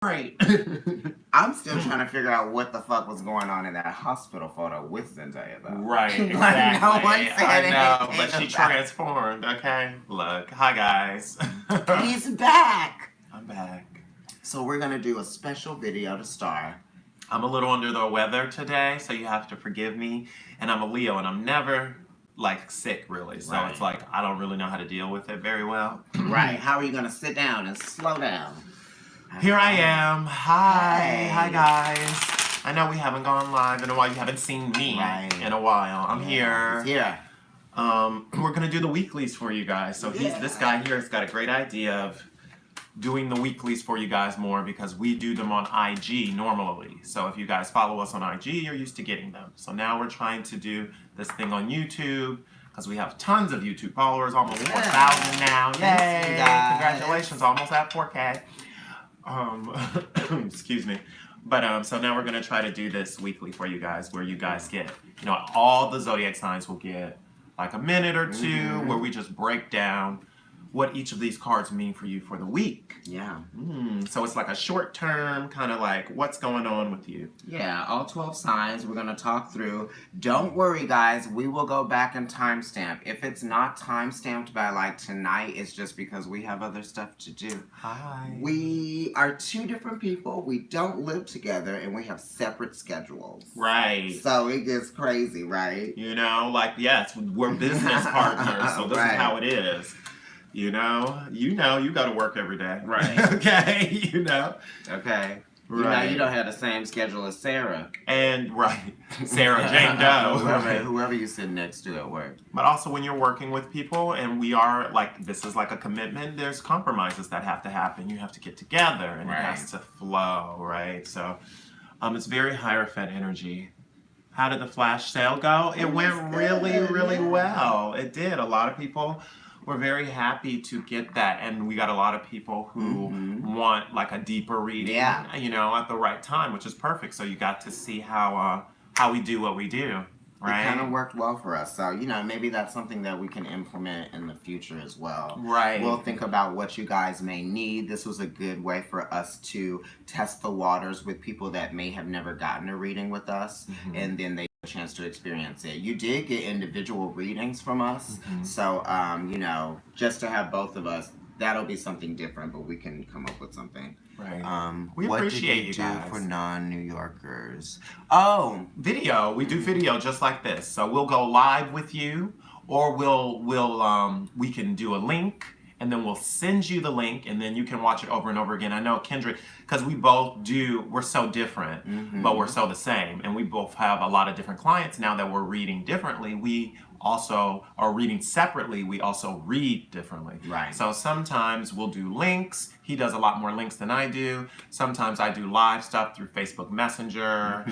Right. I'm still trying to figure out what the fuck was going on in that hospital photo with Zendaya, though. Right, Like, exactly. no one said I know, anything but she about- transformed, okay? Look, hi guys. He's back. I'm back. So we're gonna do a special video to start. I'm a little under the weather today, so you have to forgive me. And I'm a Leo, and I'm never like sick really, so Right. it's like I don't really know how to deal with it very well. Right. How are you gonna sit down and slow down? Here I am. Hi. Hey. Hi guys. I know we haven't gone live in a while. You haven't seen me Right. in a while. I'm Yeah, here. he's here. We're gonna do the weeklies for you guys. So this guy here has got a great idea of doing the weeklies for you guys more because we do them on IG normally. So if you guys follow us on IG, you're used to getting them. So now we're trying to do this thing on YouTube because we have tons of YouTube followers, almost 4,000 now. Thanks, Yay! you guys. Congratulations, almost at 4K. Excuse me. But so now we're gonna try to do this weekly for you guys, where you guys get, all the zodiac signs will get like a minute or two, where we just break down what each of these cards mean for you for the week. Yeah. So it's like a short term, kind of like what's going on with you. Yeah, all 12 signs we're going to talk through. Don't worry, guys. We will go back and timestamp. If it's not timestamped by like tonight, it's just because we have other stuff to do. Hi. We are two different people. We don't live together and we have separate schedules. Right. So it gets crazy, right? Yes, we're business partners, so this is how it is. You got to work every day. Right. Okay, Okay. Right. You don't have the same schedule as Sarah. And, Sarah Jane Doe. Whoever you sit next to at work. But also when you're working with people and we are, this is like a commitment, there's compromises that have to happen. You have to get together and it has to flow, right? So it's very Hierophant energy. How did the flash sale go? It went really well. It did. A lot of people were very happy to get that, and we got a lot of people who want like a deeper reading, at the right time, which is perfect. So you got to see how we do what we do, right? It kind of worked well for us. So, maybe that's something that we can implement in the future as well. Right. We'll think about what you guys may need. This was a good way for us to test the waters with people that may have never gotten a reading with us, and then they a chance to experience it. You did get individual readings from us, so just to have both of us, that'll be something different, but we can come up with something. Right. We appreciate you guys. What did you do for non-New Yorkers? Oh, video. We do video just like this. So we'll go live with you, or we can do a link. And then we'll send you the link, and then you can watch it over and over again. I know Kendrick, because we're so different, but we're so the same. And we both have a lot of different clients now that we're reading differently. We also are reading separately. We also read differently. Right. So sometimes we'll do links. He does a lot more links than I do. Sometimes I do live stuff through Facebook Messenger.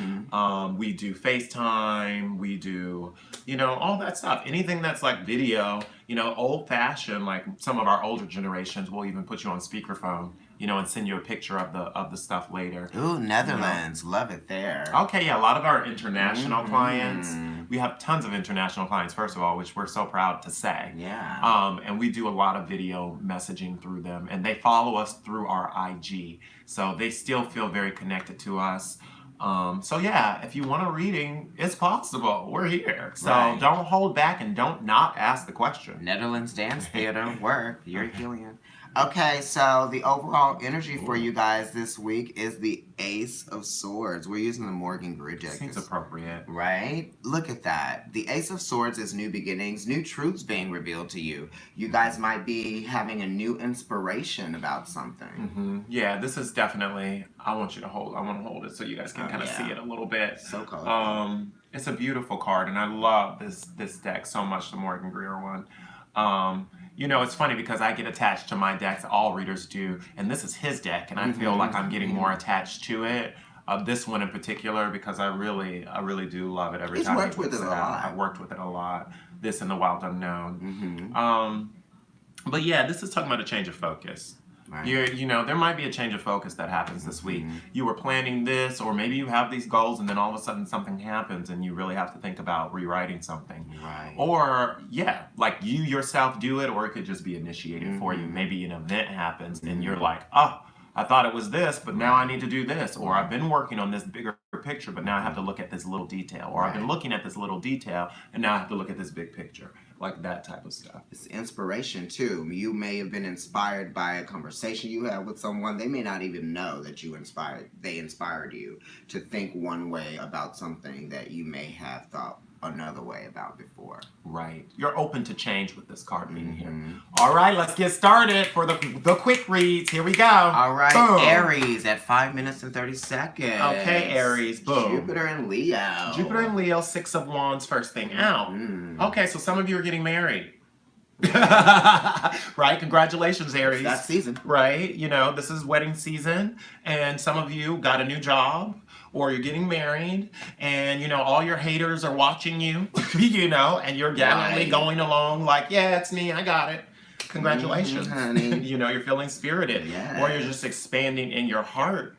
We do FaceTime. We do, all that stuff. Anything that's like video, old fashioned, like some of our older generations will even put you on speakerphone, and send you a picture of the stuff later. Ooh, Netherlands. Love it there. Okay, yeah, a lot of our international clients, we have tons of international clients, first of all, which we're so proud to say. Yeah. And we do a lot of video messaging through them, and they follow us through our IG. So they still feel very connected to us. So yeah, if you want a reading, it's possible. We're here. So don't hold back and don't not ask the question. Netherlands Dance Theater, work. You're Gillian. Okay, so the overall energy for you guys this week is the Ace of Swords. We're using the Morgan Grid deck. Seems appropriate. Right? Look at that. The Ace of Swords is new beginnings, new truths being revealed to you. You guys might be having a new inspiration about something. Yeah, this is definitely, I want to hold it so you guys can kind of see it a little bit. So colorful. It's a beautiful card, and I love this deck so much, the Morgan Greer one. It's funny because I get attached to my decks, all readers do, and this is his deck, and I feel like I'm getting more attached to it. This one in particular, because I really do love it every time. He's worked with it a lot. I've worked with it a lot. This and the Wild Unknown. But yeah, this is talking about a change of focus. Right. There might be a change of focus that happens this week. You were planning this, or maybe you have these goals, and then all of a sudden something happens, and you really have to think about rewriting something. Right. Or like you yourself do it, or it could just be initiated for you. Maybe an event happens, and you're like, oh, I thought it was this, but now I need to do this. Or I've been working on this bigger picture, but now I have to look at this little detail. Or I've been looking at this little detail, and now I have to look at this big picture. Like that type of stuff. It's inspiration too. You may have been inspired by a conversation you had with someone. They may not even know that they inspired you to think one way about something that you may have thought another way about before. Right. You're open to change with this card being here. All right, let's get started for the quick reads. Here we go. All right, Boom. Aries at 5 minutes and 30 seconds. Okay, Aries. Boom. Jupiter and Leo. Jupiter and Leo, 6 of Wands, first thing out. Okay, so some of you are getting married. Right? Congratulations, Aries. That season. Right? You know, this is wedding season, and some of you got a new job, or you're getting married, and, you know, all your haters are watching you, you know, and you're gallantly going along like, yeah, it's me, I got it. Congratulations. Honey. You know, you're feeling spirited. Yes. Or you're just expanding in your heart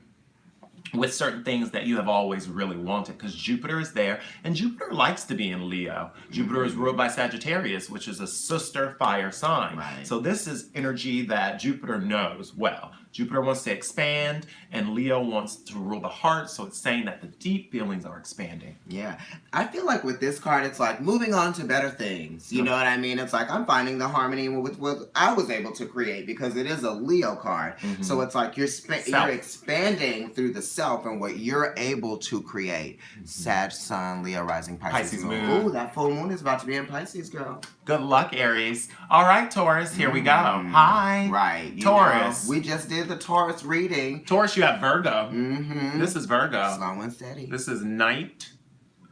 with certain things that you have always really wanted, because Jupiter is there, and Jupiter likes to be in Leo. Jupiter is ruled by Sagittarius, which is a sister fire sign. Right. So this is energy that Jupiter knows well. Jupiter wants to expand, and Leo wants to rule the heart, so it's saying that the deep feelings are expanding. Yeah. I feel like with this card, it's like moving on to better things. You know what I mean? It's like I'm finding the harmony with what I was able to create, because it is a Leo card. So it's like you're expanding through the self and what you're able to create. Sag, Sun, Leo, rising, Pisces moon. Ooh, that full moon is about to be in Pisces, girl. Good luck, Aries. All right, Taurus, here we go. Hi. Right. Taurus. We just did the Taurus reading. Taurus, you have Virgo. This is Virgo. Slow and steady. This is Knight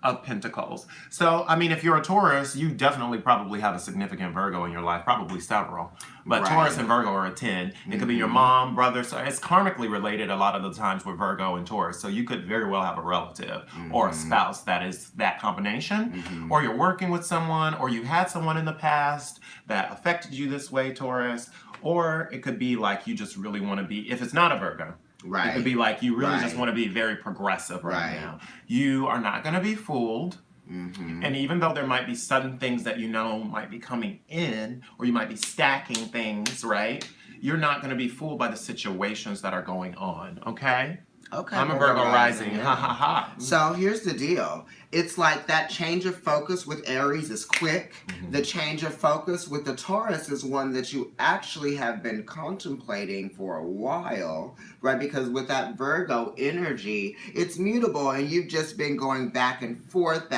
of Pentacles. So, I mean, if you're a Taurus, you definitely probably have a significant Virgo in your life, probably several. But Taurus and Virgo are a 10. It could be your mom, brother. So it's karmically related a lot of the times with Virgo and Taurus. So you could very well have a relative or a spouse that is that combination. Or you're working with someone, or you had someone in the past that affected you this way, Taurus. Or it could be like you just really want to be, if it's not a Virgo, it could be like you really just want to be very progressive right now. You are not going to be fooled. And even though there might be sudden things that you know might be coming in, or you might be stacking things, right? You're not going to be fooled by the situations that are going on, okay? Okay. I'm a Virgo rising. Ha ha ha. So here's the deal. It's like that change of focus with Aries is quick. The change of focus with the Taurus is one that you actually have been contemplating for a while, right? Because with that Virgo energy, it's mutable, and you've just been going back and forth,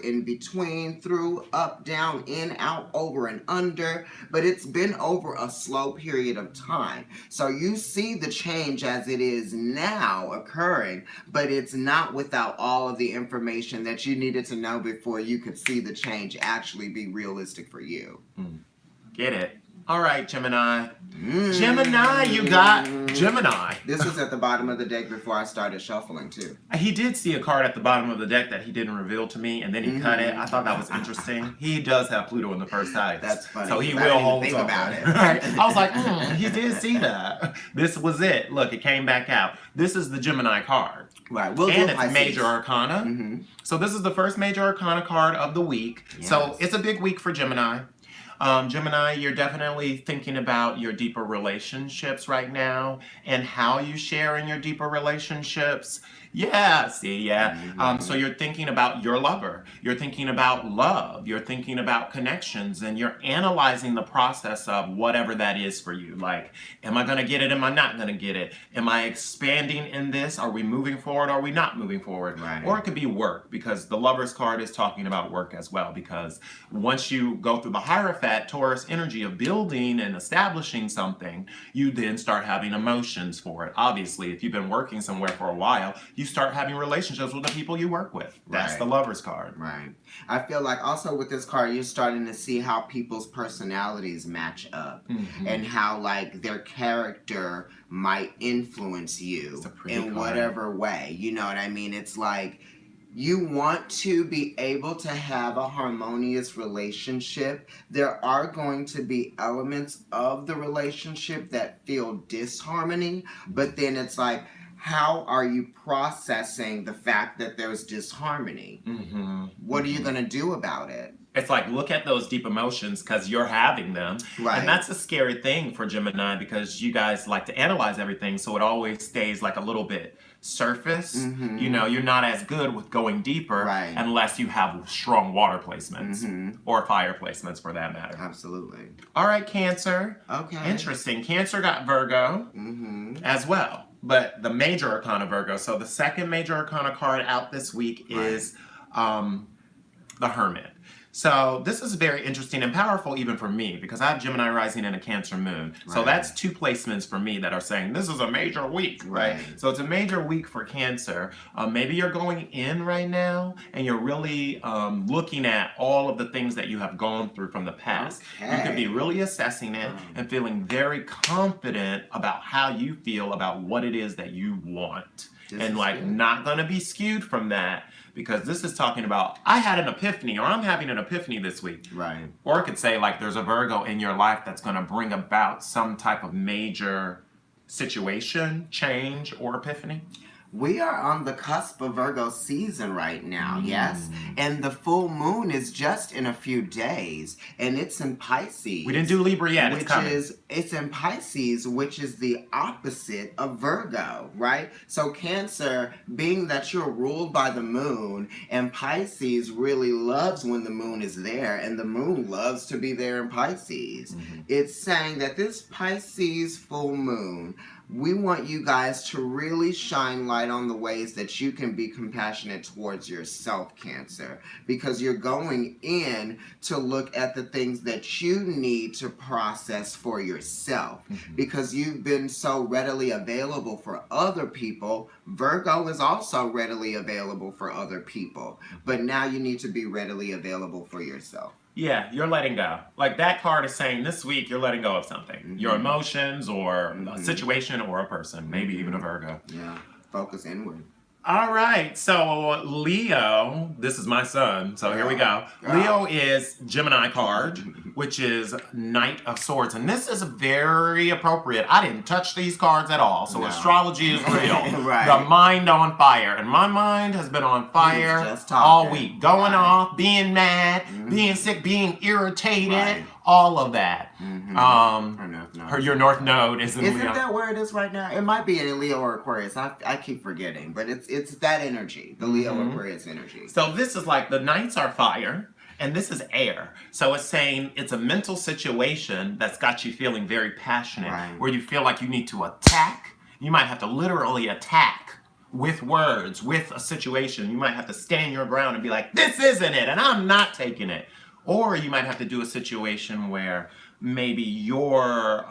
in between, through, up, down, in, out, over, and under. But it's been over a slow period of time. So you see the change as it is now occurring, but it's not without all of the information that you needed to know before you could see the change actually be realistic for you. Get it? All right, Gemini. Gemini, you got Gemini. This was at the bottom of the deck before I started shuffling, too. He did see a card at the bottom of the deck that he didn't reveal to me, and then he cut it. I thought that was interesting. He does have Pluto in the first house. That's funny. So he I will didn't hold think on. about it. Right? I was like, he did see that. This was it. Look, it came back out. This is the Gemini card. Right. We'll And do it's Pisces. major arcana. So this is the first major arcana card of the week. So it's a big week for Gemini. Gemini, you're definitely thinking about your deeper relationships right now and how you share in your deeper relationships. Yeah, see, yeah. So you're thinking about your lover. You're thinking about love. You're thinking about connections, and you're analyzing the process of whatever that is for you. Like, am I going to get it? Am I not going to get it? Am I expanding in this? Are we moving forward? Are we not moving forward? Right. Or it could be work, because the Lover's card is talking about work as well, because once you go through the Hierophant Taurus energy of building and establishing something, you then start having emotions for it. Obviously, if you've been working somewhere for a while, you start having relationships with the people you work with. That's the Lover's card. Right. I feel like also with this card, you're starting to see how people's personalities match up and how like their character might influence you in whatever way. You know what I mean? It's like you want to be able to have a harmonious relationship. There are going to be elements of the relationship that feel disharmony, but then it's like, how are you processing the fact that there's disharmony? What are you going to do about it? It's like, look at those deep emotions because you're having them. Right. And that's a scary thing for Gemini because you guys like to analyze everything. So it always stays like a little bit surface. You know, you're not as good with going deeper Right. unless you have strong water placements or fire placements for that matter. Absolutely. All right, Cancer. Okay. Interesting. Cancer got Virgo as well. But the major arcana Virgo. So the second major arcana card out this week is the Hermit. So this is very interesting and powerful even for me because I have Gemini rising and a Cancer moon. So that's two placements for me that are saying this is a major week, right? So it's a major week for Cancer. Maybe you're going in right now and you're really looking at all of the things that you have gone through from the past. You could be really assessing it and feeling very confident about how you feel about what it is that you want. And like not going to be skewed from that. Because this is talking about, I had an epiphany, or I'm having an epiphany this week. Right. Or it could say, like, there's a Virgo in your life that's going to bring about some type of major situation, change, or epiphany. We are on the cusp of Virgo season right now, yes? And the full moon is just in a few days, and it's in Pisces. We didn't do Libra yet, it's coming. It's in Pisces, which is the opposite of Virgo, right? So Cancer, being that you're ruled by the moon, and Pisces really loves when the moon is there, and the moon loves to be there in Pisces. It's saying that this Pisces full moon, we want you guys to really shine light on the ways that you can be compassionate towards yourself, Cancer, because you're going in to look at the things that you need to process for yourself, because you've been so readily available for other people. Virgo is also readily available for other people, but now you need to be readily available for yourself. Yeah, you're letting go. Like that card is saying this week you're letting go of something. Your emotions or a situation or a person, maybe even a Virgo. Yeah, focus inward. All right, so Leo, this is my son, so here we go. Leo is Gemini card, which is Knight of Swords, and this is very appropriate. I didn't touch these cards at all, so astrology is real. The mind on fire, and my mind has been on fire all week. Going off, being mad, being sick, being irritated, all of that. Your North Node is in Leo. Isn't that where it is right now? It might be in Leo or Aquarius. I keep forgetting, but it's that energy, the Leo Aquarius energy. So this is like the Knights are fire, and this is air. So it's saying it's a mental situation that's got you feeling very passionate, where you feel like you need to attack. You might have to literally attack with words, with a situation. You might have to stand your ground and be like, this isn't it, and I'm not taking it. Or you might have to do a situation where maybe you're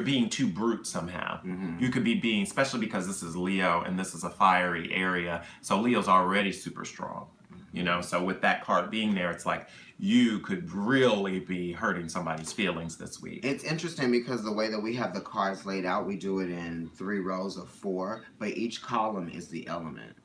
being too brute somehow. You could be being, especially because this is Leo and this is a fiery area. So Leo's already super strong, you know? So with that card being there, it's like you could really be hurting somebody's feelings this week. It's interesting because the way that we have the cards laid out, we do it in 3 rows of 4, but each column is the element.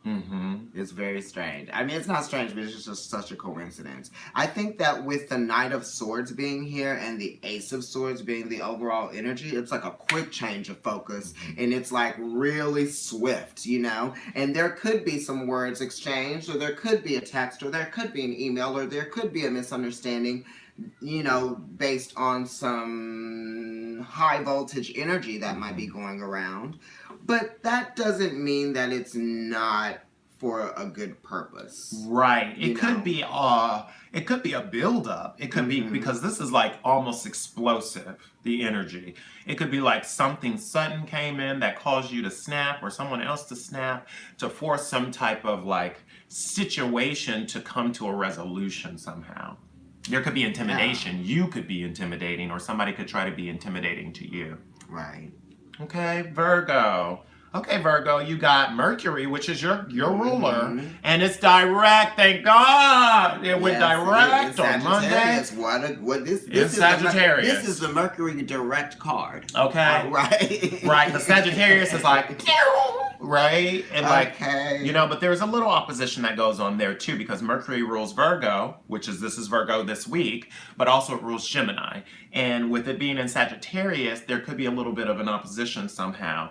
It's very strange. I mean, it's not strange, but it's just such a coincidence. I think that with the Knight of Swords being here and the Ace of Swords being the overall energy, it's like a quick change of focus, and it's like really swift, you know? And there could be some words exchanged, or there could be a text, or there could be an email, or there could be a misunderstanding, you know, based on some high voltage energy that might be going around. But that doesn't mean that it's not for a good purpose. Right. It could be a buildup. It could be because this is like almost explosive, the energy. It could be like something sudden came in that caused you to snap or someone else to snap to force some type of like situation to come to a resolution somehow. There could be intimidation. You could be intimidating, or somebody could try to be intimidating to you. Right. Okay, Virgo. Okay, Virgo, you got Mercury, which is your ruler, and it's direct. Thank God, it went direct on Monday. This is Sagittarius. This is the Mercury direct card. Okay, right. The Sagittarius is like, right, and you know, but there's a little opposition that goes on there too, because Mercury rules Virgo, this is Virgo this week, but also it rules Gemini, and with it being in Sagittarius, there could be a little bit of an opposition somehow.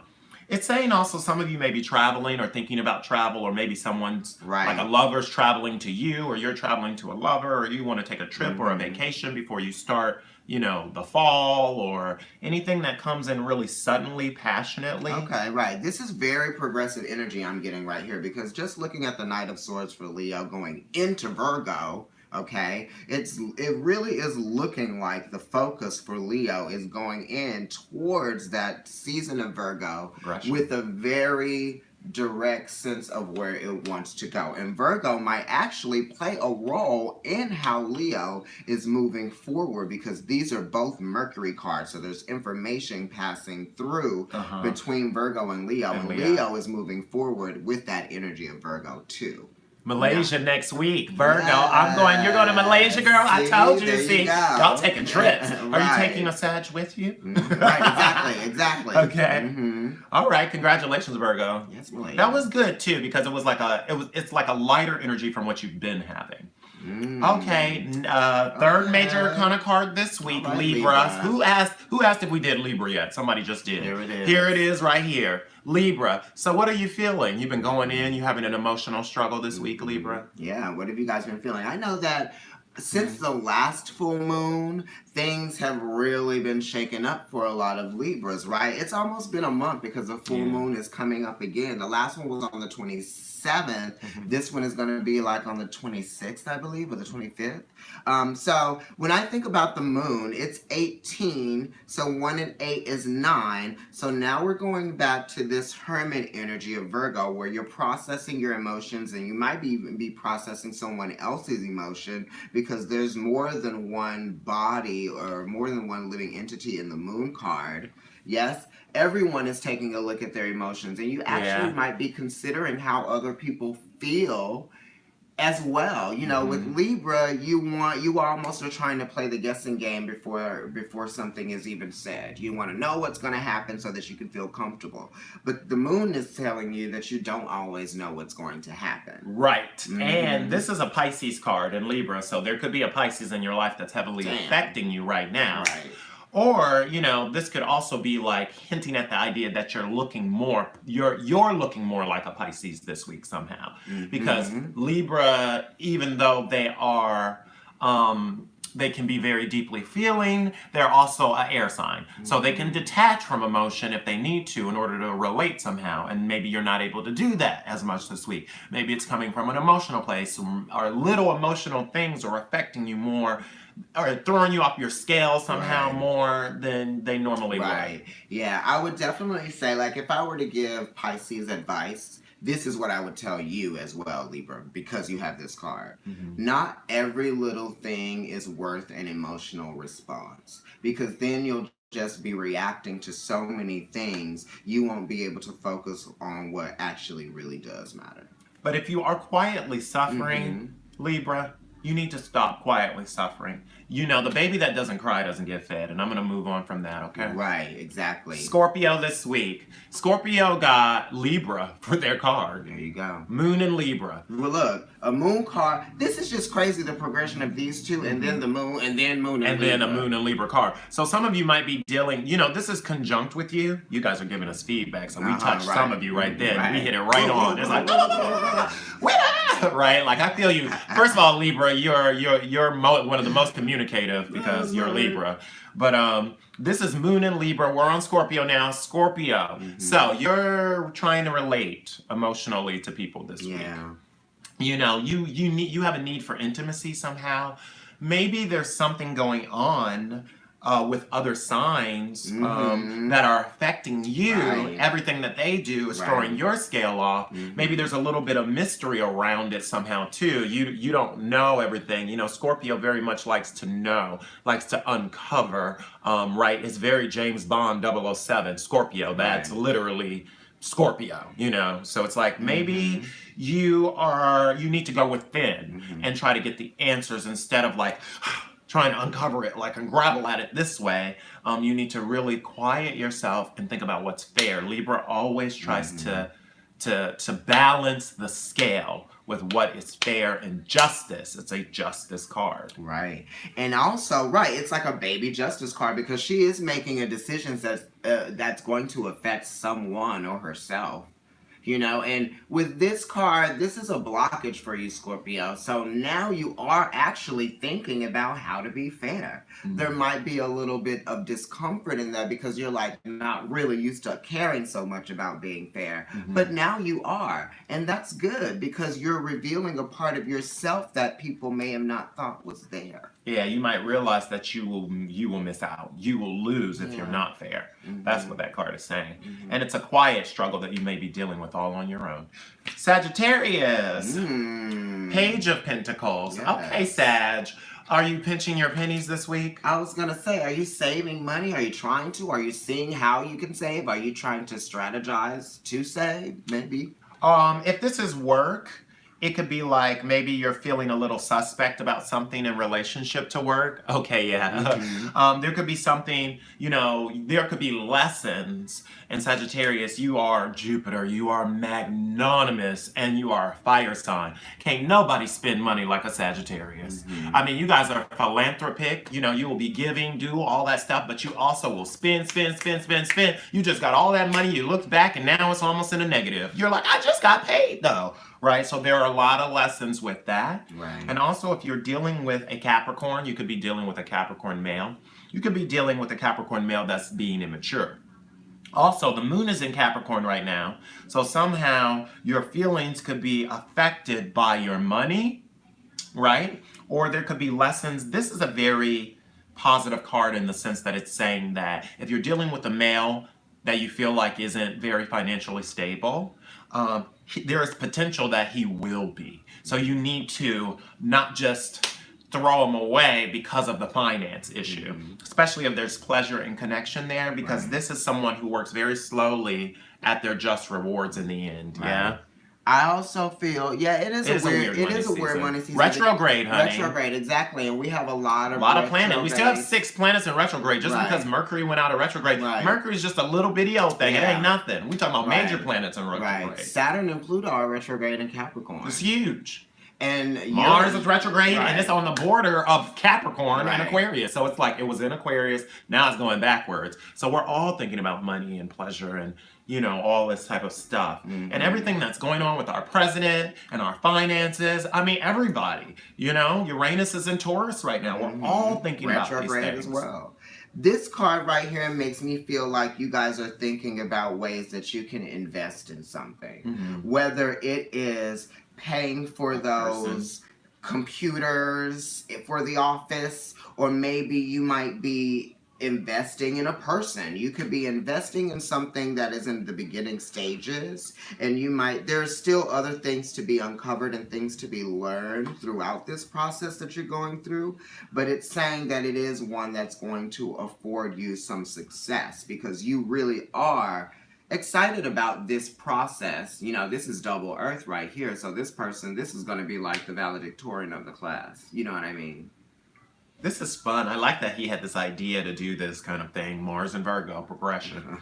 It's saying also some of you may be traveling or thinking about travel, or maybe someone's like a Right. lover's traveling to you, or you're traveling to a lover, or you want to take a trip or a Mm-hmm. vacation before you start, the fall, or anything that comes in really suddenly, passionately. Okay, right. This is very progressive energy I'm getting right here because just looking at the Knight of Swords for Leo going into Virgo, okay, it really is looking like the focus for Leo is going in towards that season of Virgo Aggression. with a very direct sense of where it wants to go. And Virgo might actually play a role in how Leo is moving forward because these are both Mercury cards. So there's information passing through between Virgo and Leo. And Leo is moving forward with that energy of Virgo too. Malaysia next week, Virgo. You're going to Malaysia, girl? I told you. See, y'all taking trips. Are you taking a Sag with you? Right, exactly. Okay. Mm-hmm. All right, congratulations, Virgo. Yes, Malaysia. That was good too because it was like it's like a lighter energy from what you've been having. Okay, third major kind of card this week, Right, Libra. Libra. Who asked if we did Libra yet? Somebody just did. Here it is. Here it is right here. Libra. So what are you feeling? You've been going in, you having an emotional struggle this week, Libra? Yeah, what have you guys been feeling? I know that since the last full moon, things have really been shaken up for a lot of Libras, right? It's almost been a month because the full moon is coming up again. The last one was on the 27th. This one is going to be like on the 26th, I believe, or the 25th. So when I think about the moon, it's 18. So 1 and 8 is 9. So now we're going back to this hermit energy of Virgo where you're processing your emotions and you might even be processing someone else's emotion because there's more than one body or more than one living entity in the moon card. Yes, everyone is taking a look at their emotions, and you actually might be considering how other people feel as well. With Libra, you almost are trying to play the guessing game before something is even said. You want to know what's going to happen so that you can feel comfortable. But the moon is telling you that you don't always know what's going to happen. Right. And this is a Pisces card in Libra, so there could be a Pisces in your life that's heavily affecting you right now. Right. Or, this could also be like hinting at the idea that you're looking more like a Pisces this week somehow. Because Libra, even though they are, they can be very deeply feeling, they're also an air sign. So they can detach from emotion if they need to in order to relate somehow. And maybe you're not able to do that as much this week. Maybe it's coming from an emotional place or little emotional things are affecting you more or throwing you off your scale somehow more than they normally would. Yeah, I would definitely say, like, if I were to give Pisces advice, this is what I would tell you as well, Libra, because you have this card. Not every little thing is worth an emotional response, because then you'll just be reacting to so many things, you won't be able to focus on what actually really does matter. But if you are quietly suffering, Libra, you need to stop quietly suffering. The baby that doesn't cry doesn't get fed, and I'm going to move on from that, okay? Right, exactly. Scorpio this week. Scorpio got Libra for their card. There you go. Moon and Libra. Well, look, a moon card. This is just crazy, the progression of these two, and then the moon, and then moon and Libra. And then a moon and Libra card. So some of you might be dealing, this is conjunct with you. You guys are giving us feedback, so we touched some of you right there. We hit it right on. It's like, right? Like, I feel you. First of all, Libra, you're one of the most communicative because you're Libra. But this is Moon and Libra. We're on Scorpio now. Scorpio. So you're trying to relate emotionally to people this week. You have a need for intimacy somehow. Maybe there's something going on with other signs that are affecting you. Everything that they do is throwing your scale off. Maybe there's a little bit of mystery around it somehow too. You don't know everything. Scorpio very much likes to know, likes to uncover, right? It's very James Bond 007, Scorpio. That's literally Scorpio, so it's like maybe you need to go within and try to get the answers instead of like trying to uncover it, like unravel at it this way. You need to really quiet yourself and think about what's fair. Libra always tries to to balance the scale with what is fair and justice. It's a justice card. Right. And also, right, it's like a baby justice card because she is making a decision that's going to affect someone or herself. You know, and with this card, this is a blockage for you, Scorpio. So now you are actually thinking about how to be fair. There might be a little bit of discomfort in that because you're like not really used to caring so much about being fair. But now you are. And that's good because you're revealing a part of yourself that people may have not thought was there. Yeah, you might realize that you will miss out. You will lose if you're not fair. That's what that card is saying. And it's a quiet struggle that you may be dealing with all on your own. Sagittarius. Page of Pentacles. Yes. Okay, Sag. Are you pinching your pennies this week? I was going to say, are you saving money? Are you trying to? Are you seeing how you can save? Are you trying to strategize to save? Maybe. If this is work, it could be like maybe you're feeling a little suspect about something in relationship to work. Okay, yeah. There could be something, you know, there could be lessons. And Sagittarius, you are Jupiter, you are magnanimous, and you are a fire sign. Can't nobody spend money like a Sagittarius. I mean, you guys are philanthropic. You know, you will be giving, do all that stuff, but you also will spend. You just got all that money. You looked back, and now it's almost in a negative. You're like, I just got paid, though. Right, so there are a lot of lessons with that. Right. And also, if you're dealing with a Capricorn, you could be dealing with a Capricorn male. You could be dealing with a Capricorn male that's being immature. Also, the moon is in Capricorn right now, so somehow your feelings could be affected by your money, right? Or there could be lessons. This is a very positive card in the sense that it's saying that if you're dealing with a male that you feel like isn't very financially stable, there is potential that he will be. So you need to not just throw him away because of the finance issue, especially if there's pleasure and connection there, because this is someone who works very slowly at their just rewards in the end. Yeah. I also feel, it is a weird money season. Retrograde, honey. Retrograde, exactly. And we have a lot of planets. We still have 6 planets in retrograde. Just because Mercury went out of retrograde, Mercury's just a little bitty old thing. It ain't nothing. We talking about major planets in retrograde. Right. Saturn and Pluto are retrograde in Capricorn. It's huge. And Mars is retrograde, and it's on the border of Capricorn and Aquarius. So it's like it was in Aquarius, now it's going backwards. So we're all thinking about money and pleasure and, you know, all this type of stuff. And everything that's going on with our president and our finances. I mean, everybody. You know, Uranus is in Taurus right now. We're all thinking about these things. As well. This card right here makes me feel like you guys are thinking about ways that you can invest in something. Whether it is paying for those computers for the office, or maybe you might be investing in a person. You could be investing in something that is in the beginning stages, and there's still other things to be uncovered and things to be learned throughout this process that you're going through, but it's saying that it is one that's going to afford you some success because you really are excited about this process. You know, this is double earth right here, so this is going to be like the valedictorian of the class. You know what I mean? This is fun. I like that he had this idea to do this kind of thing, Mars and Virgo progression.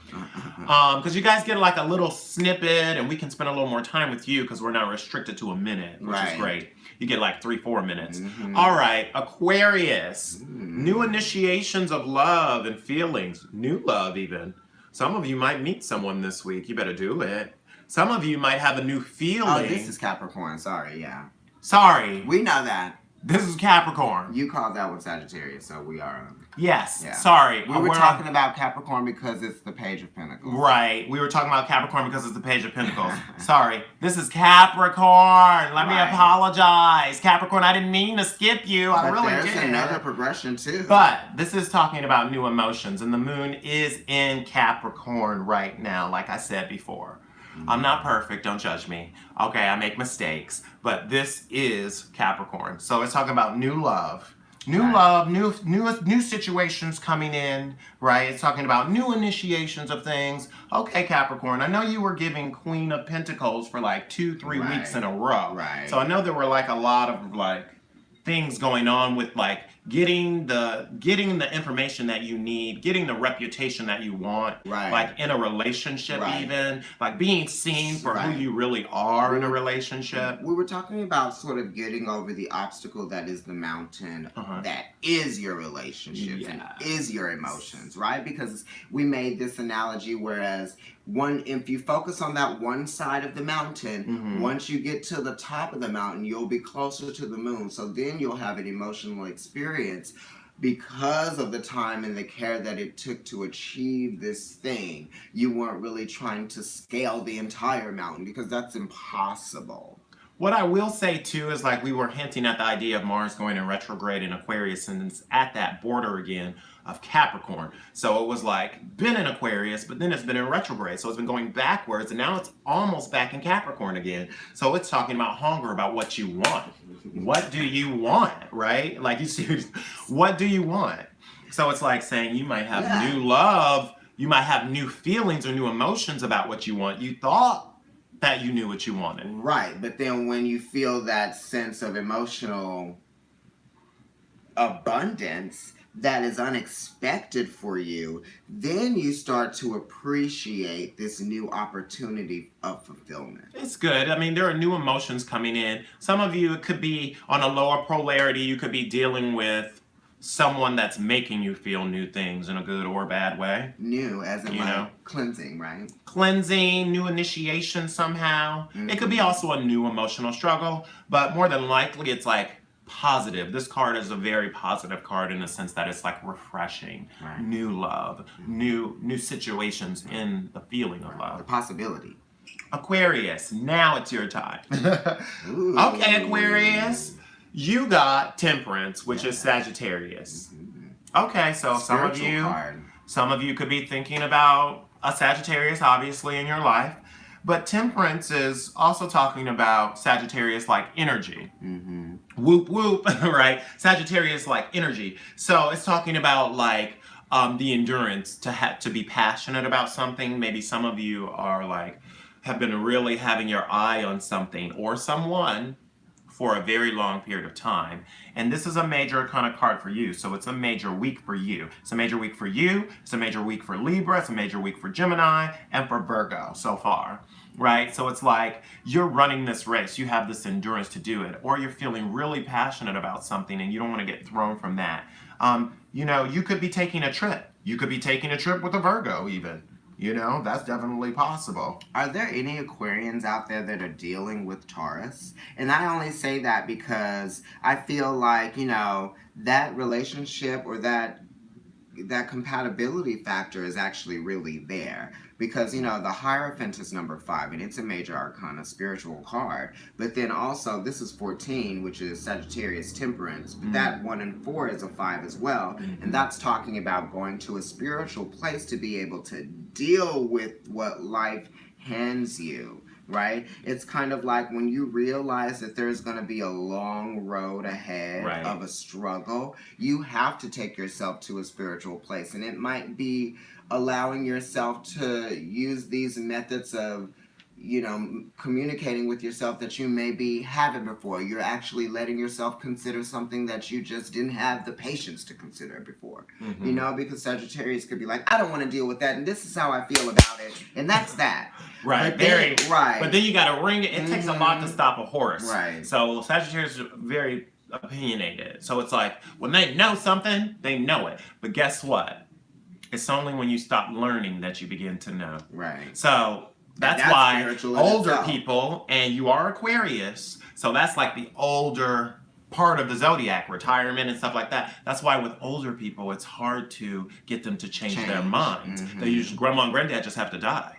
Because you guys get like a little snippet, and we can spend a little more time with you because we're not restricted to a minute, which is great. You get like 3-4 minutes. All right, Aquarius. New initiations of love and feelings. New love even. Some of you might meet someone this week. You better do it. Some of you might have a new feeling. Oh, this is Capricorn. Sorry, Sorry. We know that. This is Capricorn. You called that one Sagittarius, so we are. Yes. Yeah. Sorry. We were talking about Capricorn because it's the Page of Pentacles. Right. We were talking about Capricorn because it's the Page of Pentacles. Sorry. This is Capricorn. Let me apologize. Capricorn, I didn't mean to skip you. I really did. There's another progression, too. But this is talking about new emotions, and the moon is in Capricorn right now, like I said before. I'm not perfect, don't judge me. Okay, I make mistakes, but this is Capricorn. So it's talking about new love. New situations coming in, right? It's talking about new initiations of things. Okay, Capricorn, I know you were giving Queen of Pentacles for like 2-3 weeks in a row. Right. So I know there were like a lot of like things going on with like getting the information that you need, getting the reputation that you want, Right. like in a relationship, Right. even like being seen for who Right. you really are in a relationship. We were talking about sort of getting over the obstacle that is the mountain that is your relationships and is your emotions, right? Because we made this analogy, whereas if you focus on that one side of the mountain, once you get to the top of the mountain, you'll be closer to the moon. So then you'll have an emotional experience because of the time and the care that it took to achieve this thing. You weren't really trying to scale the entire mountain, because that's impossible. What I will say too is, like, we were hinting at the idea of Mars going in retrograde in Aquarius, and it's at that border again of Capricorn. So it was like been in Aquarius, but then it's been in retrograde. So it's been going backwards, and now it's almost back in Capricorn again. So it's talking about hunger, about what you want. What do you want, right? Like, you see, what do you want? So it's like saying you might have new love, you might have new feelings or new emotions about what you want. You thought that you knew what you wanted. Right, but then when you feel that sense of emotional abundance that is unexpected for you, then you start to appreciate this new opportunity of fulfillment. It's good. I mean, there are new emotions coming in. Some of you, it could be on a lower polarity. You could be dealing with someone that's making you feel new things in a good or bad way. New, as in cleansing, right? Cleansing, new initiation somehow. It could be also a new emotional struggle, but more than likely it's like positive. This card is a very positive card in the sense that it's like refreshing, new love, new situations in the feeling of love. The possibility. Aquarius, now it's your time. Okay, Aquarius. You got Temperance, which is Sagittarius. Okay, so some of you could be thinking about a Sagittarius, obviously, in your life. But Temperance is also talking about Sagittarius like energy. Whoop whoop, right? Sagittarius like energy. So it's talking about like the endurance to be passionate about something. Maybe some of you are like have been really having your eye on something or someone for a very long period of time. And this is a major kind of card for you. So it's a major week for you. It's a major week for you. It's a major week for Libra. It's a major week for Gemini and for Virgo so far, right? So it's like you're running this race. You have this endurance to do it. Or you're feeling really passionate about something and you don't want to get thrown from that. You could be taking a trip. You could be taking a trip with a Virgo even. That's definitely possible. Are there any Aquarians out there that are dealing with Taurus? And I only say that because I feel like, that relationship or that compatibility factor is actually really there. Because, the Hierophant is number 5, and it's a major arcana spiritual card. But then also, this is 14, which is Sagittarius Temperance. But that 1 and 4 is a 5 as well. And that's talking about going to a spiritual place to be able to deal with what life hands you. Right? It's kind of like when you realize that there's going to be a long road ahead of a struggle, you have to take yourself to a spiritual place. And it might be allowing yourself to use these methods of, communicating with yourself that you maybe haven't before. You're actually letting yourself consider something that you just didn't have the patience to consider before. Because Sagittarius could be like, I don't want to deal with that, and this is how I feel about it, and that's that. Right, But then you got to ring it. It takes a lot to stop a horse. Right. So Sagittarius is very opinionated. So it's like when they know something, they know it. But guess what? It's only when you stop learning that you begin to know. Right. So that's why older people, and you are Aquarius, so that's like the older part of the zodiac, retirement and stuff like that. That's why with older people, it's hard to get them to change. Their minds. They usually, grandma and granddad just have to die.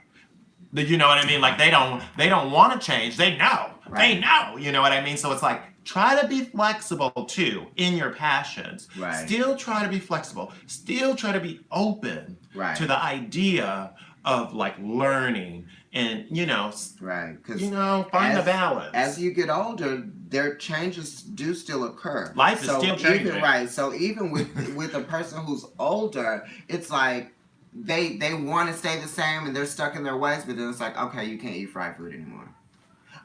You know what I mean? Like they don't want to change. They know. They know. You know what I mean? So it's like, try to be flexible too in your passions. Still try to be flexible. Still try to be open to the idea of like learning and find the balance. As you get older, their changes do still occur. Life is still changing. So even with a person who's older, it's like they want to stay the same and they're stuck in their ways, but then it's like, okay, you can't eat fried food anymore.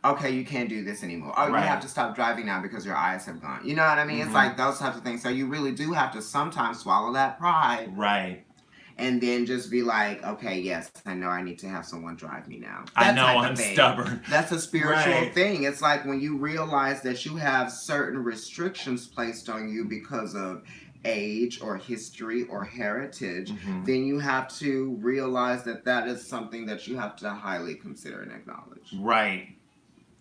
okay, you can't do this anymore. Oh, Right. you have to stop driving now because your eyes have gone. You know what I mean? It's like those types of things. So you really do have to sometimes swallow that pride. Right. And then just be like, okay, yes, I know I need to have someone drive me now. I know I'm stubborn. That's a spiritual Right. thing. It's like when you realize that you have certain restrictions placed on you because of age or history or heritage, then you have to realize that that is something that you have to highly consider and acknowledge. Right.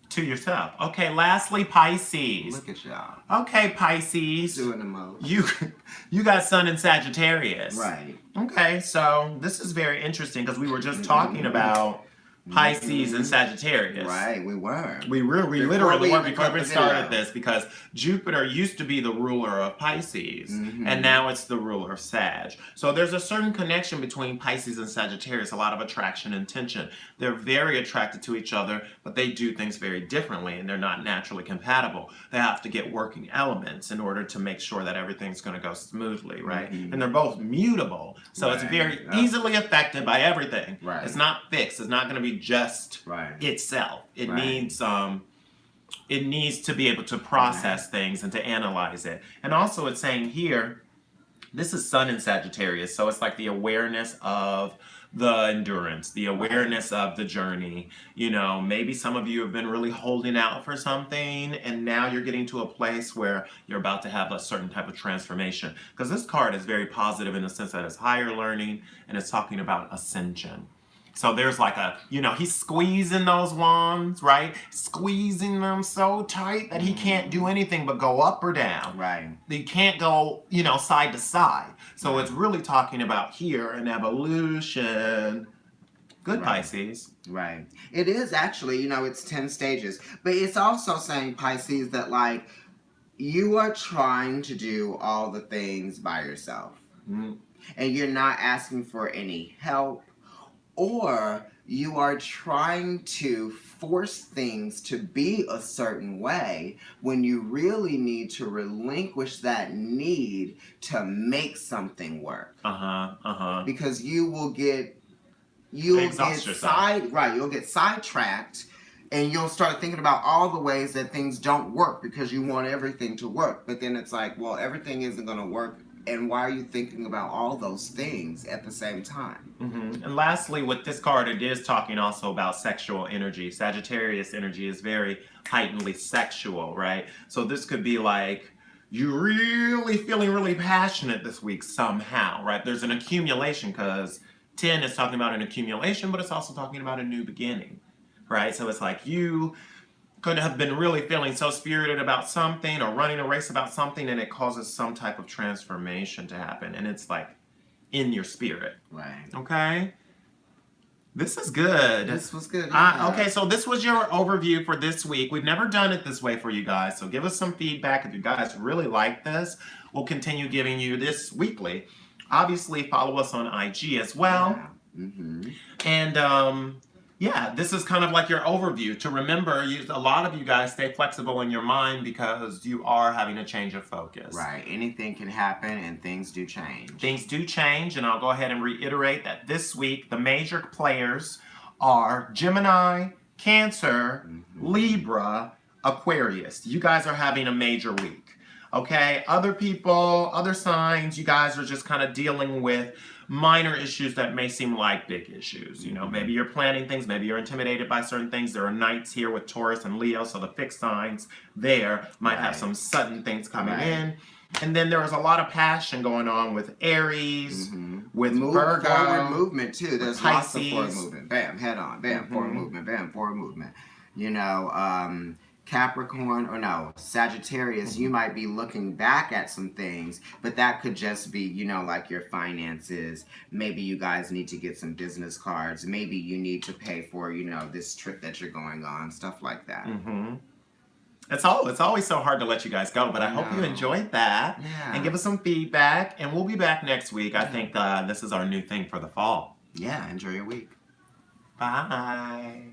To yourself. Okay, lastly, Pisces. Look at y'all. Okay, Pisces. Doing the most. You got Sun in Sagittarius. Right. Okay, so this is very interesting because we were just talking about Pisces and Sagittarius. Right, we were. We literally were before we started this, because Jupiter used to be the ruler of Pisces, and now it's the ruler of Sag. So there's a certain connection between Pisces and Sagittarius, a lot of attraction and tension. They're very attracted to each other, but they do things very differently, and they're not naturally compatible. They have to get working elements in order to make sure that everything's going to go smoothly, right? And they're both mutable, so it's very easily affected by everything. Right. It's not fixed. It's not going to be just itself. It needs to be able to process things and to analyze it. And also it's saying here, this is Sun in Sagittarius, so it's like the awareness of the endurance, the awareness of the journey. You know, maybe some of you have been really holding out for something, and now you're getting to a place where you're about to have a certain type of transformation. Because this card is very positive in the sense that it's higher learning, and it's talking about ascension. So there's like he's squeezing those wands, right? Squeezing them so tight that he can't do anything but go up or down. Right. He can't go, side to side. So it's really talking about here an evolution. Good, Pisces. Right. It is actually, it's 10 stages. But it's also saying, Pisces, that like you are trying to do all the things by yourself. And you're not asking for any help. Or you are trying to force things to be a certain way when you really need to relinquish that need to make something work. Because you'll get sidetracked, and you'll start thinking about all the ways that things don't work because you want everything to work. But then it's like, well, everything isn't going to work. And why are you thinking about all those things at the same time? And lastly, with this card, it is talking also about sexual energy. Sagittarius energy is very heightenedly sexual, right? So this could be like you're really feeling really passionate this week somehow, right? There's an accumulation, because 10 is talking about an accumulation, but it's also talking about a new beginning, right? So it's like you could have been really feeling so spirited about something or running a race about something, and it causes some type of transformation to happen, and it's like in your spirit. Right. Okay? This is good. This was good. Okay, so this was your overview for this week. We've never done it this way for you guys, so give us some feedback. If you guys really like this, we'll continue giving you this weekly. Obviously, follow us on IG as well. And this is kind of like your overview to remember. A lot of you guys stay flexible in your mind because you are having a change of focus. Right. Anything can happen, and things do change. Things do change, and I'll go ahead and reiterate that this week the major players are Gemini, Cancer, Libra, Aquarius. You guys are having a major week. Okay? Other people, other signs, you guys are just kind of dealing with minor issues that may seem like big issues. Maybe you're planning things, maybe you're intimidated by certain things. There are nights here with Taurus and Leo, so the fixed signs there might have some sudden things coming in. And then there was a lot of passion going on with Aries, with Virgo. Forward movement, too. There's lots of forward Pisces. movement. Bam, head on. Bam, forward movement. Bam, forward movement. Capricorn, or no, Sagittarius, you might be looking back at some things, but that could just be, like your finances. Maybe you guys need to get some business cards. Maybe you need to pay for, this trip that you're going on, stuff like that. It's always so hard to let you guys go, but I hope you enjoyed that. And give us some feedback, and we'll be back next week. I think this is our new thing for the fall. Yeah, enjoy your week. Bye.